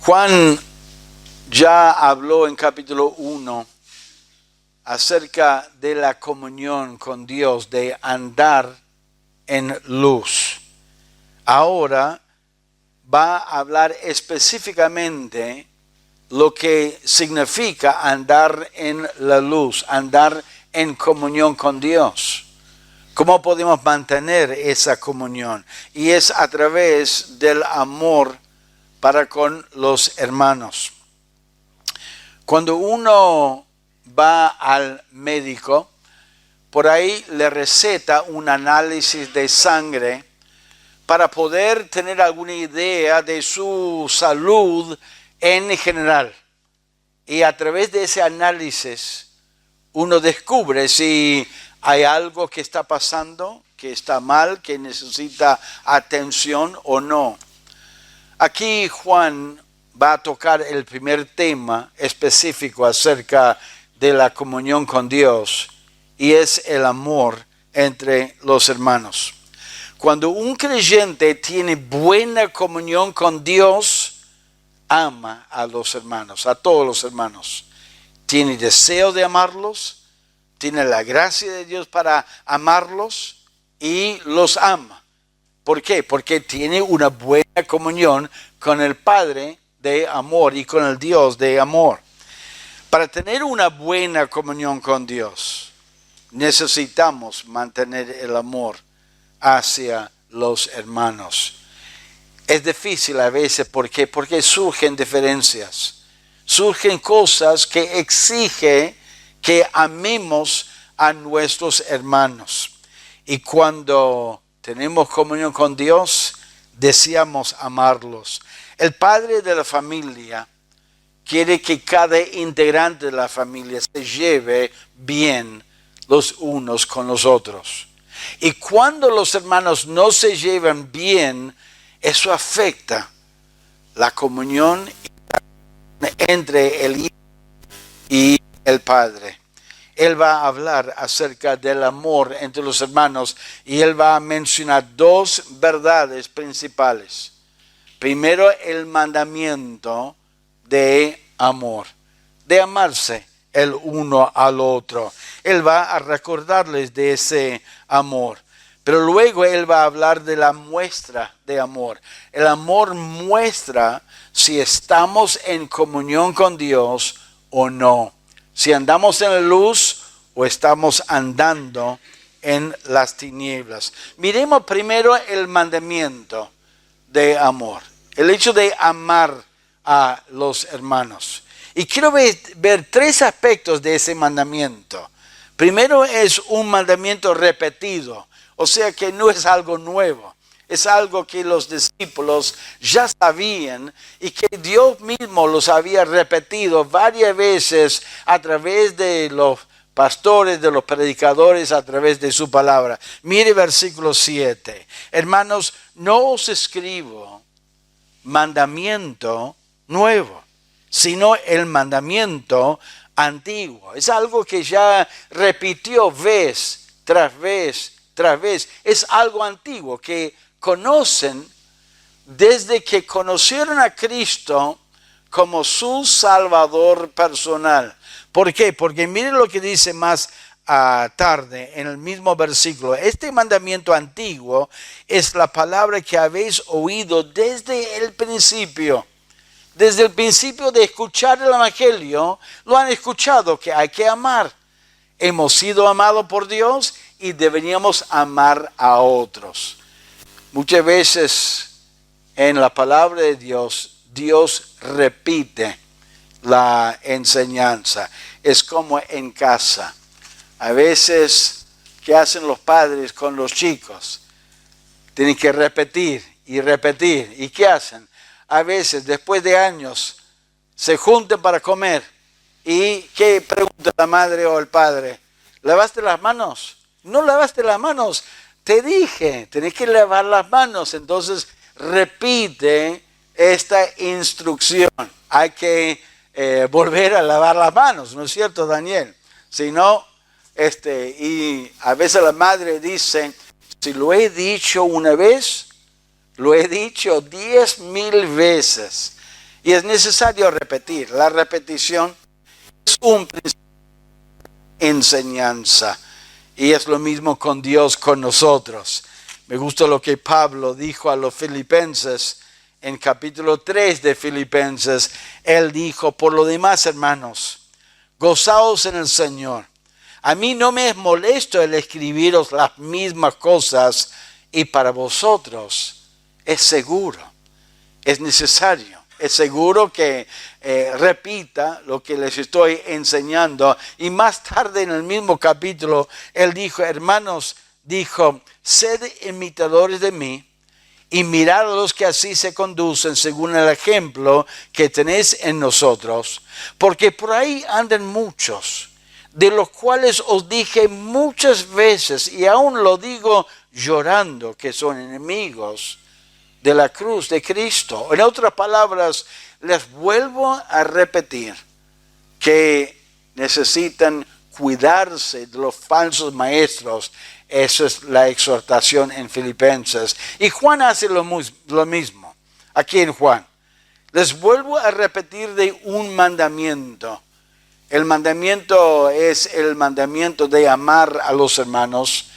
Juan ya habló en capítulo 1 acerca de la comunión con Dios, de andar en luz. Ahora va a hablar específicamente lo que significa andar en la luz, andar en comunión con Dios. ¿Cómo podemos mantener esa comunión? Y es a través del amor para con los hermanos. Cuando uno va al médico, por ahí le receta un análisis de sangre para poder tener alguna idea de su salud en general. Y a través de ese análisis uno descubre si hay algo que está pasando, que está mal, que necesita atención o no. Aquí Juan va a tocar el primer tema específico acerca de la comunión con Dios, y es el amor entre los hermanos. Cuando un creyente tiene buena comunión con Dios, ama a los hermanos, a todos los hermanos. Tiene deseo de amarlos, tiene la gracia de Dios para amarlos y los ama. ¿Por qué? Porque tiene una buena comunión con el Padre de amor y con el Dios de amor. Para tener una buena comunión con Dios, necesitamos mantener el amor hacia los hermanos. Es difícil a veces, ¿por qué? Porque surgen diferencias, surgen cosas que exigen que amemos a nuestros hermanos. Y cuando tenemos comunión con Dios, deseamos amarlos. El padre de la familia quiere que cada integrante de la familia se lleve bien los unos con los otros. Y cuando los hermanos no se llevan bien, eso afecta la comunión entre el hijo y el padre. Él va a hablar acerca del amor entre los hermanos y él va a mencionar dos verdades principales. Primero, el mandamiento de amor, de amarse el uno al otro. Él va a recordarles de ese amor. Pero luego él va a hablar de la muestra de amor. El amor muestra si estamos en comunión con Dios o no. Si andamos en la luz o estamos andando en las tinieblas. Miremos primero el mandamiento de amor. El hecho de amar a los hermanos. Y quiero ver tres aspectos de ese mandamiento. Primero, es un mandamiento repetido. O sea que no es algo nuevo. Es algo que los discípulos ya sabían y que Dios mismo los había repetido varias veces a través de los pastores, de los predicadores, a través de su palabra. Mire versículo 7. Hermanos, no os escribo mandamiento nuevo, sino el mandamiento antiguo. Es algo que ya repitió vez tras vez tras vez. Es algo antiguo que conocen desde que conocieron a Cristo como su Salvador personal. ¿Por qué? Porque miren lo que dice más tarde en el mismo versículo. Este mandamiento antiguo es la palabra que habéis oído desde el principio. Desde el principio de escuchar el Evangelio, lo han escuchado que hay que amar. Hemos sido amados por Dios y deberíamos amar a otros. Muchas veces en la palabra de Dios, Dios repite la enseñanza. Es como en casa. A veces, ¿qué hacen los padres con los chicos? Tienen que repetir y repetir. ¿Y qué hacen? A veces, después de años, se juntan para comer. ¿Y qué pregunta la madre o el padre? ¿Lavaste las manos? No lavaste las manos. Te dije, tenés que lavar las manos. Entonces, repite esta instrucción. Hay que volver a lavar las manos, ¿no es cierto, Daniel? Si no, y a veces la madre dice, si lo he dicho una vez, lo he dicho 10,000 veces. Y es necesario repetir. La repetición es un principio de enseñanza. Y es lo mismo con Dios, con nosotros. Me gusta lo que Pablo dijo a los filipenses en capítulo 3 de Filipenses. Él dijo, por lo demás, hermanos, gozaos en el Señor. A mí no me es molesto el escribiros las mismas cosas y para vosotros es seguro, es necesario. Es seguro que repita lo que les estoy enseñando. Y más tarde en el mismo capítulo, él dijo, hermanos, dijo, sed imitadores de mí y mirad a los que así se conducen según el ejemplo que tenéis en nosotros. Porque por ahí andan muchos, de los cuales os dije muchas veces, y aún lo digo llorando, que son enemigos de la cruz de Cristo. En otras palabras, les vuelvo a repetir que necesitan cuidarse de los falsos maestros. Esa es la exhortación en Filipenses. Y Juan hace lo mismo. Aquí en Juan. Les vuelvo a repetir de un mandamiento. El mandamiento es el mandamiento de amar a los hermanos.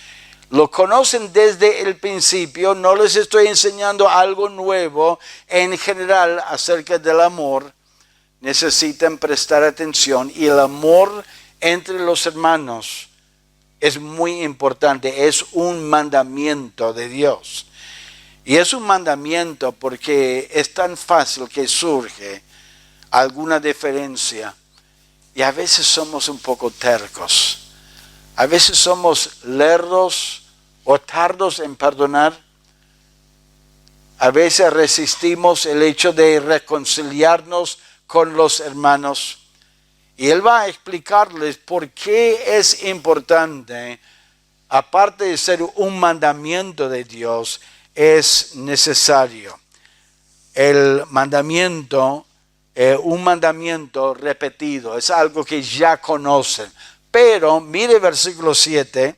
Lo conocen desde el principio, no les estoy enseñando algo nuevo. En general, acerca del amor, necesitan prestar atención. Y el amor entre los hermanos es muy importante, es un mandamiento de Dios. Y es un mandamiento porque es tan fácil que surge alguna diferencia. Y a veces somos un poco tercos. A veces somos lerdos o tardos en perdonar. A veces resistimos el hecho de reconciliarnos con los hermanos. Y él va a explicarles por qué es importante, aparte de ser un mandamiento de Dios, es necesario. El mandamiento, un mandamiento repetido, es algo que ya conocen. Pero mire versículo 7,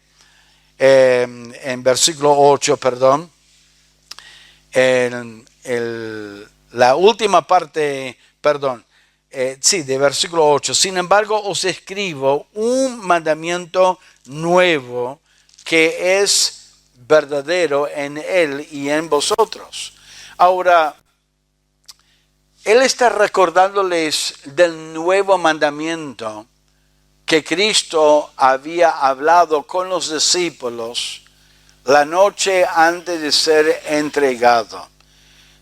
en versículo 8, perdón, la última parte, perdón, de versículo 8. Sin embargo, os escribo un mandamiento nuevo que es verdadero en él y en vosotros. Ahora, él está recordándoles del nuevo mandamiento que Cristo había hablado con los discípulos la noche antes de ser entregado.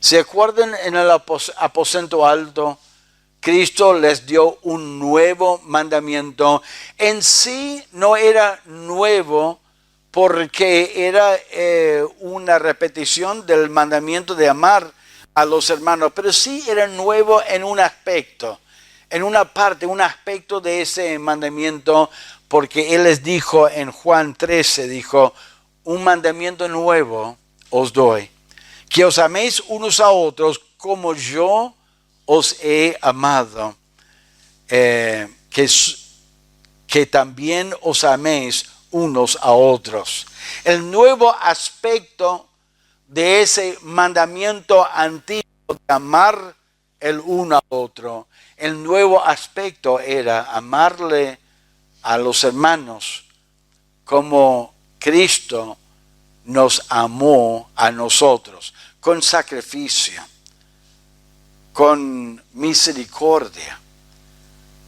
¿Se acuerdan en el aposento alto? Cristo les dio un nuevo mandamiento. En sí no era nuevo porque era una repetición del mandamiento de amar a los hermanos, pero sí era nuevo en un aspecto, en una parte, un aspecto de ese mandamiento, porque Él les dijo en Juan 13, dijo, un mandamiento nuevo os doy, que os améis unos a otros como yo os he amado, que también os améis unos a otros. El nuevo aspecto de ese mandamiento antiguo de amar el uno al otro, el nuevo aspecto era amarle a los hermanos como Cristo nos amó a nosotros, con sacrificio, con misericordia,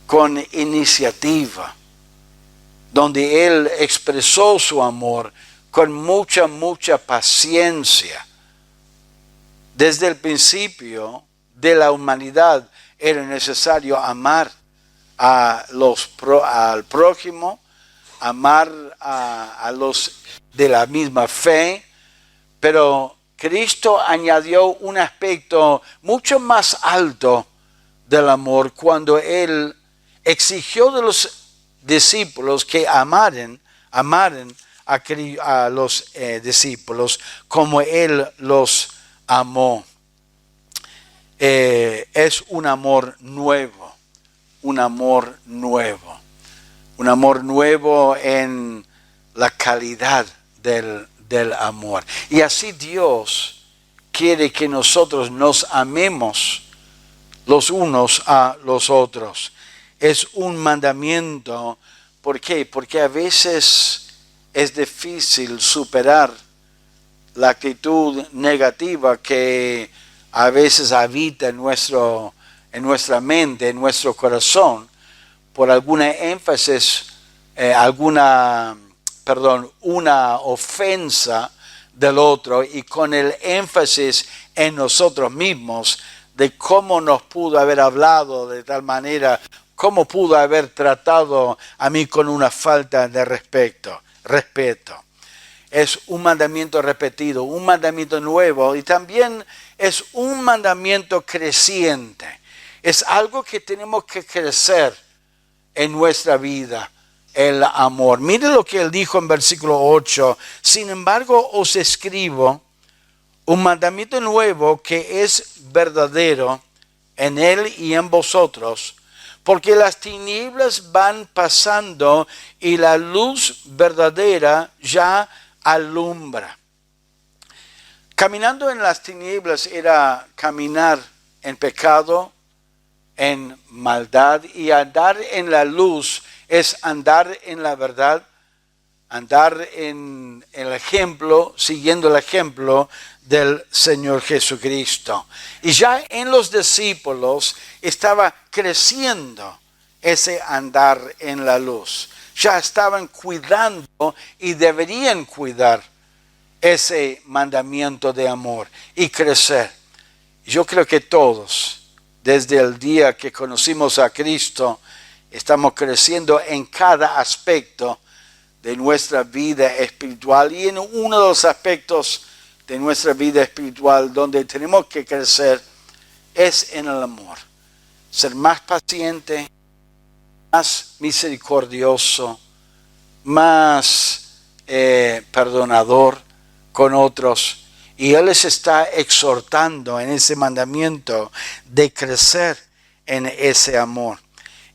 con iniciativa, donde Él expresó su amor con mucha paciencia. Desde el principio de la humanidad era necesario amar al prójimo, amar a los de la misma fe, pero Cristo añadió un aspecto mucho más alto del amor cuando Él exigió de los discípulos que amaran a los discípulos como Él los amó. Es un amor nuevo, un amor nuevo en la calidad del amor. Y así Dios quiere que nosotros nos amemos los unos a los otros. Es un mandamiento. ¿Por qué? Porque a veces es difícil superar la actitud negativa que a veces habita en nuestra mente, en nuestro corazón, por alguna énfasis, una ofensa del otro, y con el énfasis en nosotros mismos de cómo nos pudo haber hablado de tal manera, cómo pudo haber tratado a mí con una falta de respeto. Es un mandamiento repetido, un mandamiento nuevo, y también es un mandamiento creciente. Es algo que tenemos que crecer en nuestra vida, el amor. Mire lo que él dijo en versículo 8. Sin embargo, os escribo un mandamiento nuevo que es verdadero en él y en vosotros, porque las tinieblas van pasando y la luz verdadera ya alumbra. Caminando en las tinieblas era caminar en pecado, en maldad, y andar en la luz es andar en la verdad, andar en el ejemplo, siguiendo el ejemplo del Señor Jesucristo. Y ya en los discípulos estaba creciendo ese andar en la luz. Ya estaban cuidando y deberían cuidar ese mandamiento de amor y crecer. Yo creo que todos, desde el día que conocimos a Cristo, estamos creciendo en cada aspecto de nuestra vida espiritual, y en uno de los aspectos de nuestra vida espiritual donde tenemos que crecer es en el amor. Ser más paciente, más misericordioso, más perdonador con otros. Y Él les está exhortando en ese mandamiento de crecer en ese amor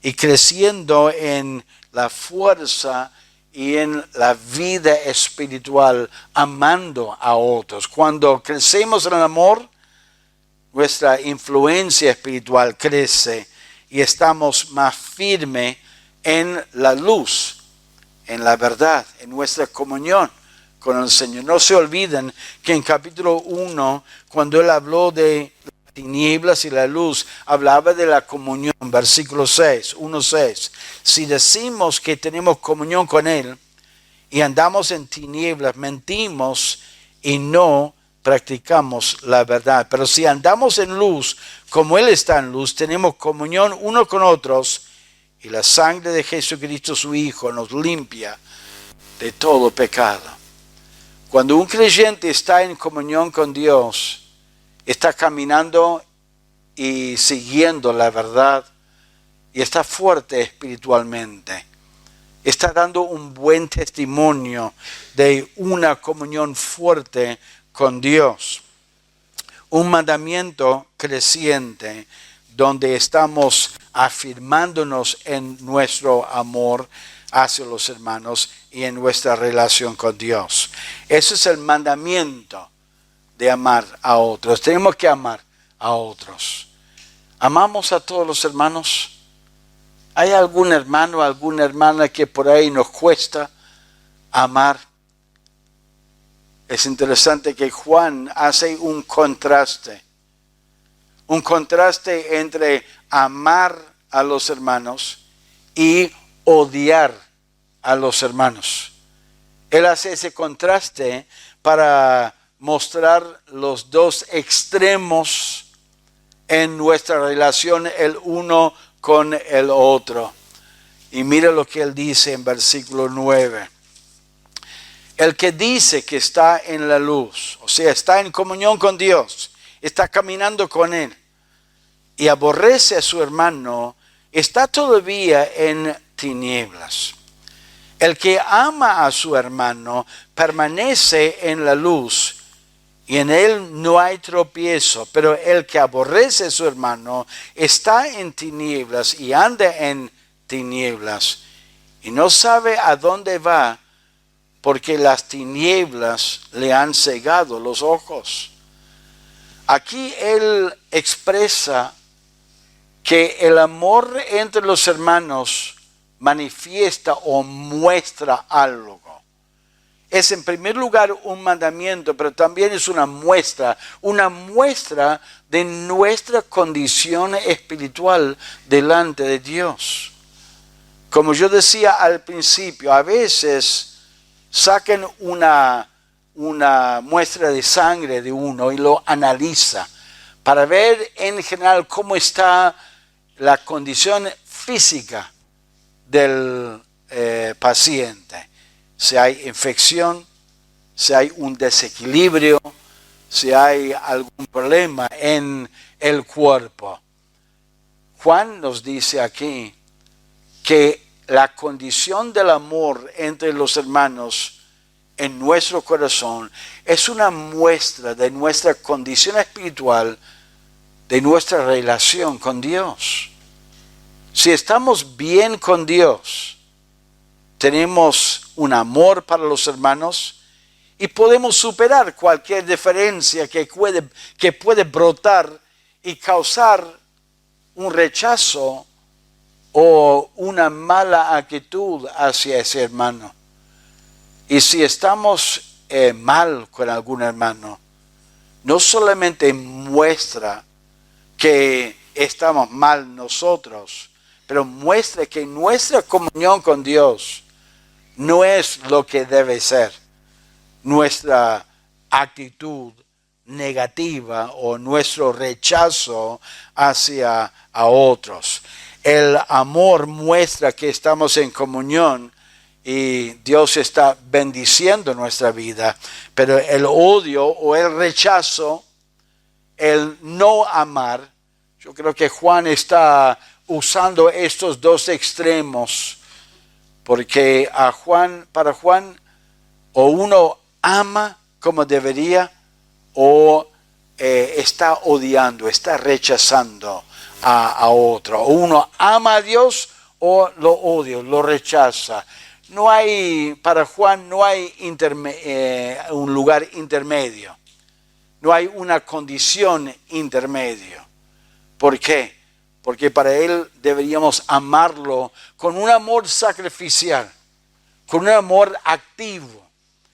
y creciendo en la fuerza y en la vida espiritual, amando a otros. Cuando crecemos en el amor, nuestra influencia espiritual crece y estamos más firmes en la luz, en la verdad, en nuestra comunión con el Señor. No se olviden que en capítulo 1, cuando Él habló de las tinieblas y la luz, hablaba de la comunión. Versículo 6, 1:6. Si decimos que tenemos comunión con Él y andamos en tinieblas, mentimos y no practicamos la verdad. Pero si andamos en luz, como Él está en luz, tenemos comunión uno con otros, y la sangre de Jesucristo su Hijo nos limpia de todo pecado. Cuando un creyente está en comunión con Dios, está caminando y siguiendo la verdad, y está fuerte espiritualmente, está dando un buen testimonio de una comunión fuerte con Dios. Un mandamiento creciente donde estamos afirmándonos en nuestro amor hacia los hermanos y en nuestra relación con Dios. Ese es el mandamiento de amar a otros. Tenemos que amar a otros. ¿Amamos a todos los hermanos? ¿Hay algún hermano, alguna hermana que por ahí nos cuesta amar? Es interesante que Juan hace un contraste entre amar a los hermanos y odiar a los hermanos. Él hace ese contraste para mostrar los dos extremos en nuestra relación el uno con el otro. Y mira lo que él dice en versículo 9. El que dice que está en la luz, o sea, está en comunión con Dios, está caminando con Él, y aborrece a su hermano, está todavía en tinieblas. El que ama a su hermano permanece en la luz, y en él no hay tropiezo. Pero el que aborrece a su hermano está en tinieblas y anda en tinieblas, y no sabe a dónde va, porque las tinieblas le han cegado los ojos. Aquí él expresa que el amor entre los hermanos manifiesta o muestra algo. Es en primer lugar un mandamiento, pero también es una muestra de nuestra condición espiritual delante de Dios. Como yo decía al principio, a veces saquen una muestra de sangre de uno y lo analiza para ver en general cómo está la condición física del paciente. Si hay infección, si hay un desequilibrio, si hay algún problema en el cuerpo. Juan nos dice aquí que la condición del amor entre los hermanos en nuestro corazón es una muestra de nuestra condición espiritual, de nuestra relación con Dios. Si estamos bien con Dios, tenemos un amor para los hermanos y podemos superar cualquier diferencia que puede brotar y causar un rechazo o una mala actitud hacia ese hermano. Y si estamos mal con algún hermano, no solamente muestra que estamos mal nosotros, pero muestra que nuestra comunión con Dios no es lo que debe ser. Nuestra actitud negativa o nuestro rechazo hacia a otros. El amor muestra que estamos en comunión y Dios está bendiciendo nuestra vida, pero el odio o el rechazo, el no amar, yo creo que Juan está usando estos dos extremos, porque para Juan, o uno ama como debería, o está odiando, está rechazando a otro. O uno ama a Dios o lo odia, lo rechaza. Para Juan no hay un lugar intermedio. No hay una condición intermedio. ¿Por qué? Porque para él deberíamos amarlo con un amor sacrificial, con un amor activo.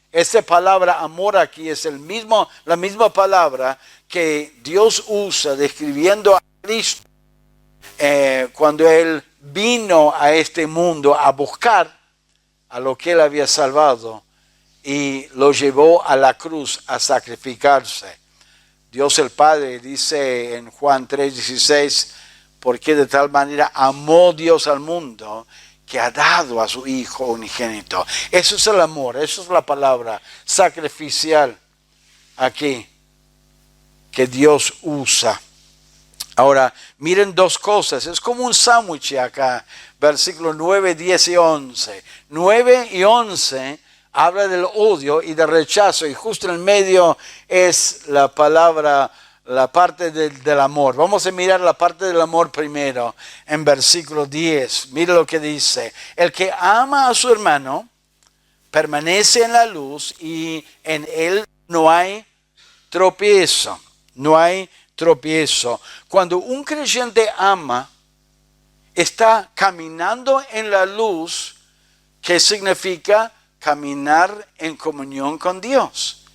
Esta palabra amor aquí es la misma palabra que Dios usa describiendo a Cristo cuando Él vino a este mundo a buscar a lo que Él había salvado y lo llevó a la cruz a sacrificarse. Dios el Padre dice en Juan 3:16, porque de tal manera amó Dios al mundo que ha dado a su Hijo unigénito. Eso es el amor, eso es la palabra sacrificial aquí que Dios usa. Ahora, miren dos cosas, es como un sándwich acá, versículos 9, 10 y 11. 9 y 11 habla del odio y del rechazo, y justo en el medio es la palabra, la parte del amor. Vamos a mirar la parte del amor primero, en versículo 10. Mira lo que dice: el que ama a su hermano permanece en la luz y en él no hay tropiezo. No hay tropiezo. Cuando un creyente ama, está caminando en la luz, que significa caminar en comunión con Dios.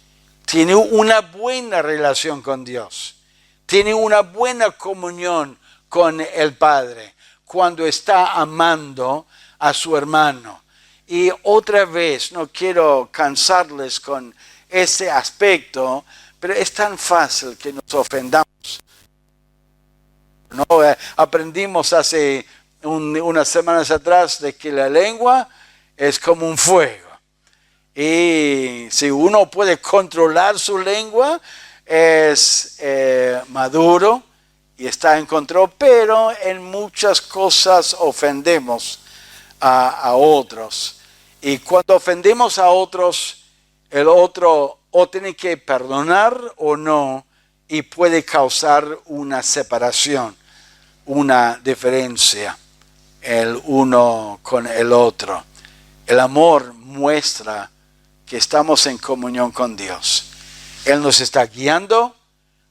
Tiene una buena relación con Dios. Tiene una buena comunión con el Padre cuando está amando a su hermano. Y otra vez, no quiero cansarles con ese aspecto, pero es tan fácil que nos ofendamos. ¿No? Aprendimos hace unas semanas atrás de que la lengua es como un fuego. Y si uno puede controlar su lengua, es maduro y está en control, pero en muchas cosas ofendemos a otros. Y cuando ofendemos a otros, el otro o tiene que perdonar o no, y puede causar una separación, una diferencia, el uno con el otro. El amor muestra que estamos en comunión con Dios. Él nos está guiando,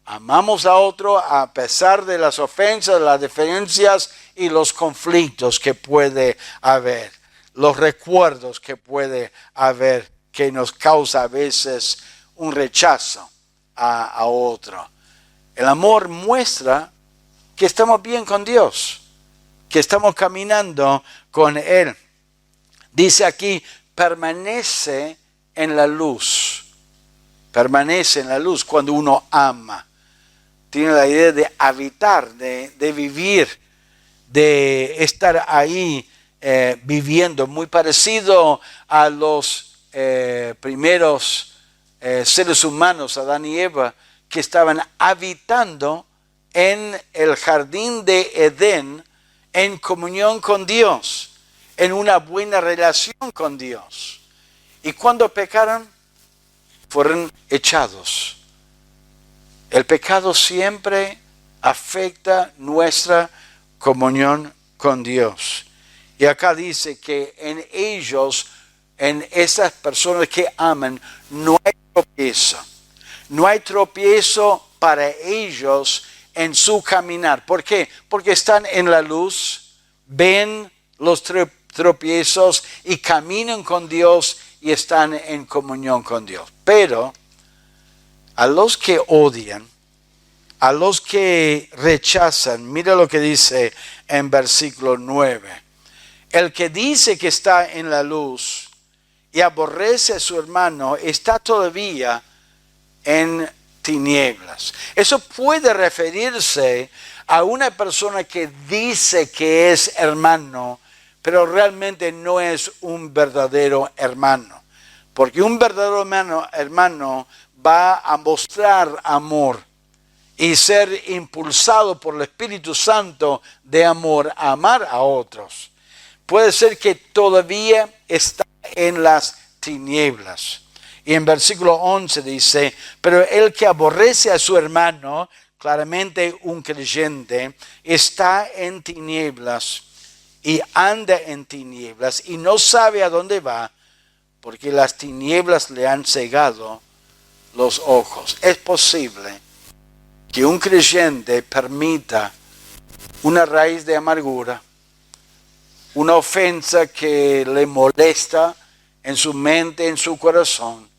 amamos a otro a pesar de las ofensas, las diferencias y los conflictos que puede haber, los recuerdos que puede haber, que nos causa a veces un rechazo a otro. El amor muestra que estamos bien con Dios, que estamos caminando con Él. Dice aquí, permanece en la luz. Permanece en la luz cuando uno ama. Tiene la idea de habitar, de vivir, de estar ahí viviendo, muy parecido a los primeros seres humanos, Adán y Eva, que estaban habitando en el jardín de Edén, en comunión con Dios, en una buena relación con Dios. Y cuando pecaron, fueron echados. El pecado siempre afecta nuestra comunión con Dios. Y acá dice que en ellos, en esas personas que aman, no hay tropiezo. No hay tropiezo para ellos en su caminar. ¿Por qué? Porque están en la luz, ven los tropiezos y caminan con Dios y están en comunión con Dios. Pero a los que odian, a los que rechazan, mira lo que dice en versículo 9. El que dice que está en la luz y aborrece a su hermano está todavía en tinieblas. Eso puede referirse a una persona que dice que es hermano, pero realmente no es un verdadero hermano. Porque un verdadero hermano va a mostrar amor y ser impulsado por el Espíritu Santo de amor a amar a otros. Puede ser que todavía está en las tinieblas. Y en versículo 11 dice, pero el que aborrece a su hermano, claramente un creyente, está en tinieblas y anda en tinieblas y no sabe a dónde va, porque las tinieblas le han cegado los ojos. Es posible que un creyente permita una raíz de amargura, una ofensa que le molesta en su mente, en su corazón,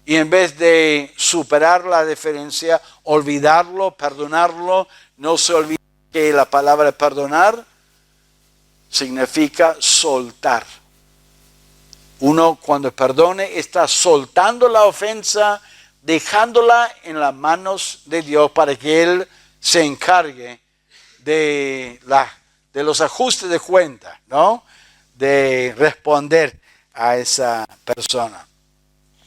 y en vez de superar la diferencia, olvidarlo, perdonarlo, no se olvide que la palabra perdonar significa soltar. Uno cuando perdone está soltando la ofensa, dejándola en las manos de Dios para que Él se encargue de los ajustes de cuenta, ¿no? De responder a esa persona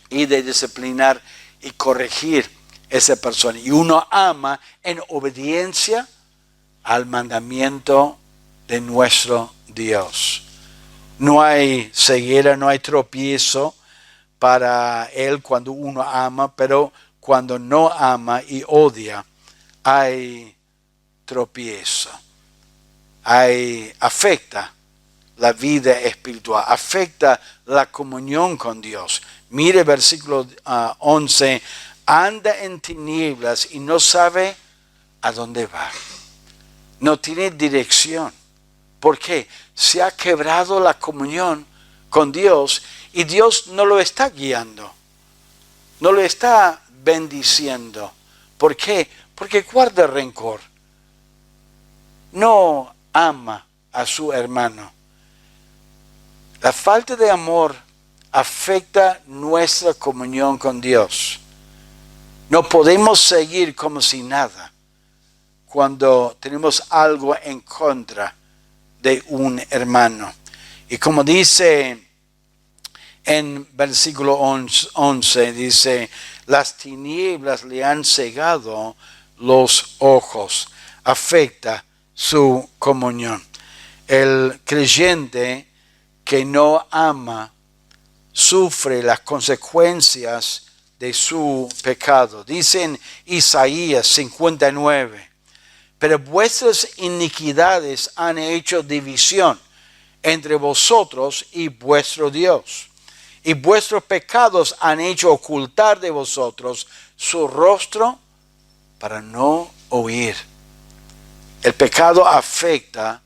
y de disciplinar y corregir esa persona. Y uno ama en obediencia al mandamiento de nuestro Dios. No hay ceguera, no hay tropiezo para Él cuando uno ama, pero cuando no ama y odia, hay tropiezo. Afecta la vida espiritual, afecta la comunión con Dios. Mire versículo 11, anda en tinieblas y no sabe a dónde va. No tiene dirección. ¿Por qué? Se ha quebrado la comunión con Dios y Dios no lo está guiando, no lo está bendiciendo. ¿Por qué? Porque guarda rencor. No ama a su hermano. La falta de amor afecta nuestra comunión con Dios. No podemos seguir como si nada cuando tenemos algo en contra de un hermano. Y como dice en versículo 11, dice, las tinieblas le han cegado los ojos. Afecta su comunión. El creyente que no ama sufre las consecuencias de su pecado. Dice en Isaías 59, pero vuestras iniquidades han hecho división entre vosotros y vuestro Dios, y vuestros pecados han hecho ocultar de vosotros su rostro para no oír. El pecado afecta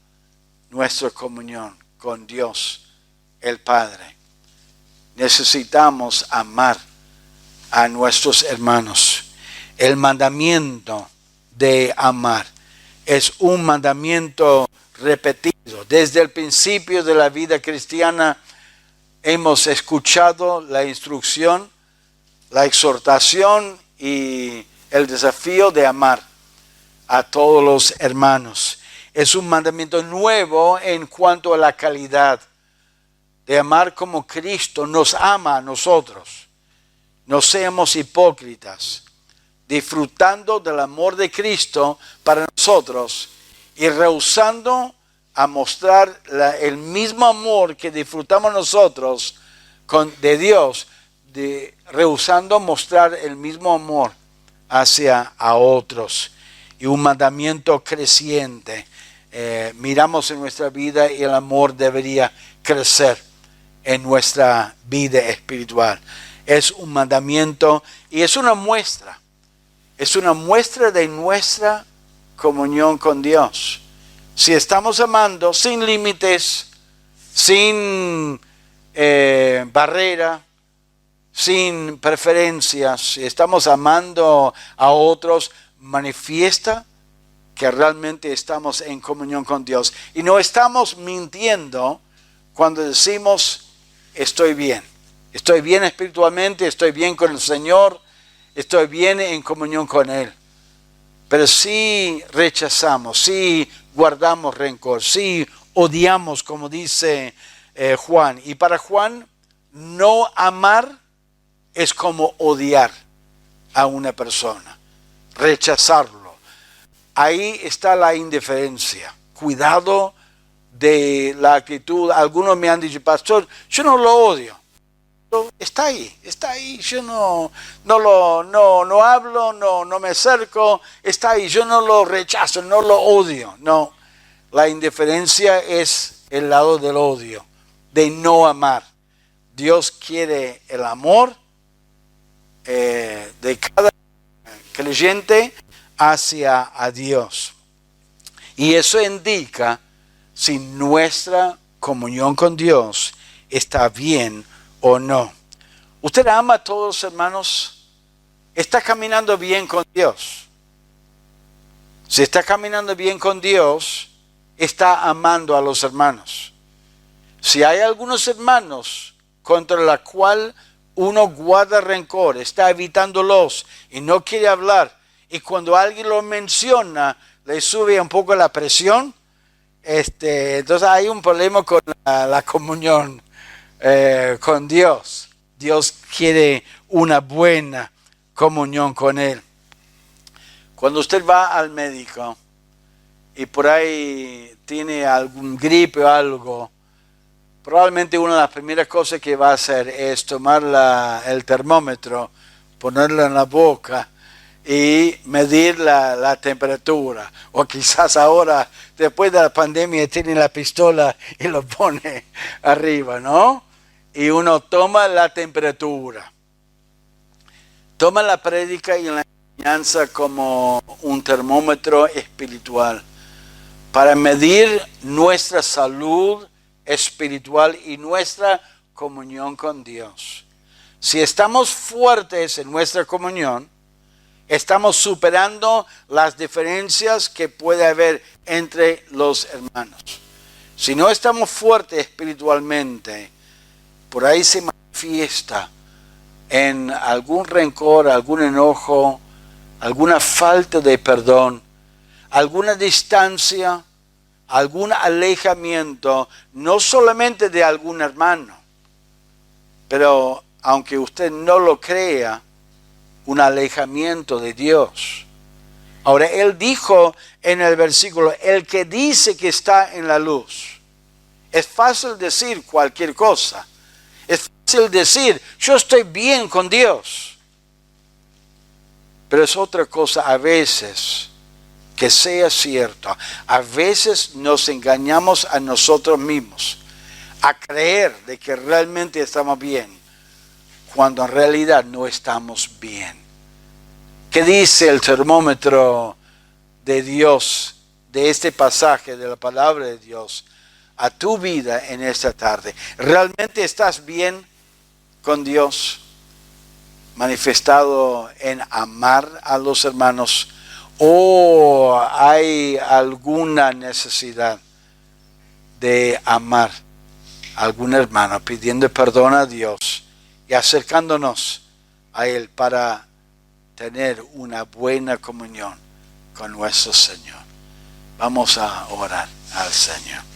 nuestra comunión con Dios, el Padre. Necesitamos amar a nuestros hermanos. El mandamiento de amar es un mandamiento repetido. Desde el principio de la vida cristiana hemos escuchado la instrucción, la exhortación y el desafío de amar a todos los hermanos. Es un mandamiento nuevo en cuanto a la calidad de amar como Cristo nos ama a nosotros. No seamos hipócritas, disfrutando del amor de Cristo para nosotros y rehusando a mostrar el mismo amor que disfrutamos nosotros de Dios, rehusando mostrar el mismo amor hacia a otros. Y un mandamiento creciente. Miramos en nuestra vida y el amor debería crecer en nuestra vida espiritual. Es un mandamiento y es una muestra. Es una muestra de nuestra comunión con Dios. Si estamos amando sin límites, sin barrera, sin preferencias, si estamos amando a otros, manifiesta que realmente estamos en comunión con Dios. Y no estamos mintiendo cuando decimos, estoy bien espiritualmente, estoy bien con el Señor, estoy bien en comunión con Él. Pero si rechazamos, si guardamos rencor, si odiamos, como dice Juan. Y para Juan, no amar es como odiar a una persona, rechazarlo. Ahí está la indiferencia. Cuidado de la actitud. Algunos me han dicho, pastor, yo no lo odio. Está ahí, yo no hablo, no me acerco, está ahí, yo no lo rechazo, no lo odio. No, la indiferencia es el lado del odio, de no amar. Dios quiere el amor de cada creyente hacia a Dios. Y eso indica si nuestra comunión con Dios está bien o no. ¿Usted ama a todos, hermanos? ¿Está caminando bien con Dios? Si está caminando bien con Dios, está amando a los hermanos. Si hay algunos hermanos contra los cuales uno guarda rencor, está evitándolos y no quiere hablar, y cuando alguien lo menciona, le sube un poco la presión, entonces hay un problema con la comunión con Dios. Dios quiere una buena comunión con Él. Cuando usted va al médico y por ahí tiene algún gripe o algo, probablemente una de las primeras cosas que va a hacer es tomar el termómetro, ponerlo en la boca y medir la temperatura. O quizás ahora, después de la pandemia, tiene la pistola y lo pone arriba, ¿no? Y uno toma la temperatura. Toma la prédica y la enseñanza como un termómetro espiritual para medir nuestra salud espiritual y nuestra comunión con Dios. Si estamos fuertes en nuestra comunión, estamos superando las diferencias que puede haber entre los hermanos. Si no estamos fuertes espiritualmente, por ahí se manifiesta en algún rencor, algún enojo, alguna falta de perdón, alguna distancia, algún alejamiento, no solamente de algún hermano, pero aunque usted no lo crea, un alejamiento de Dios. Ahora, Él dijo en el versículo, el que dice que está en la luz. Es fácil decir cualquier cosa. Es fácil decir, yo estoy bien con Dios. Pero es otra cosa a veces que sea cierto. A veces nos engañamos a nosotros mismos a creer de que realmente estamos bien, cuando en realidad no estamos bien. ¿Qué dice el termómetro de Dios, de este pasaje de la palabra de Dios, a tu vida en esta tarde? ¿Realmente estás bien con Dios, manifestado en amar a los hermanos, o hay alguna necesidad de amar a algún hermano, pidiendo perdón a Dios y acercándonos a Él para tener una buena comunión con nuestro Señor? Vamos a orar al Señor.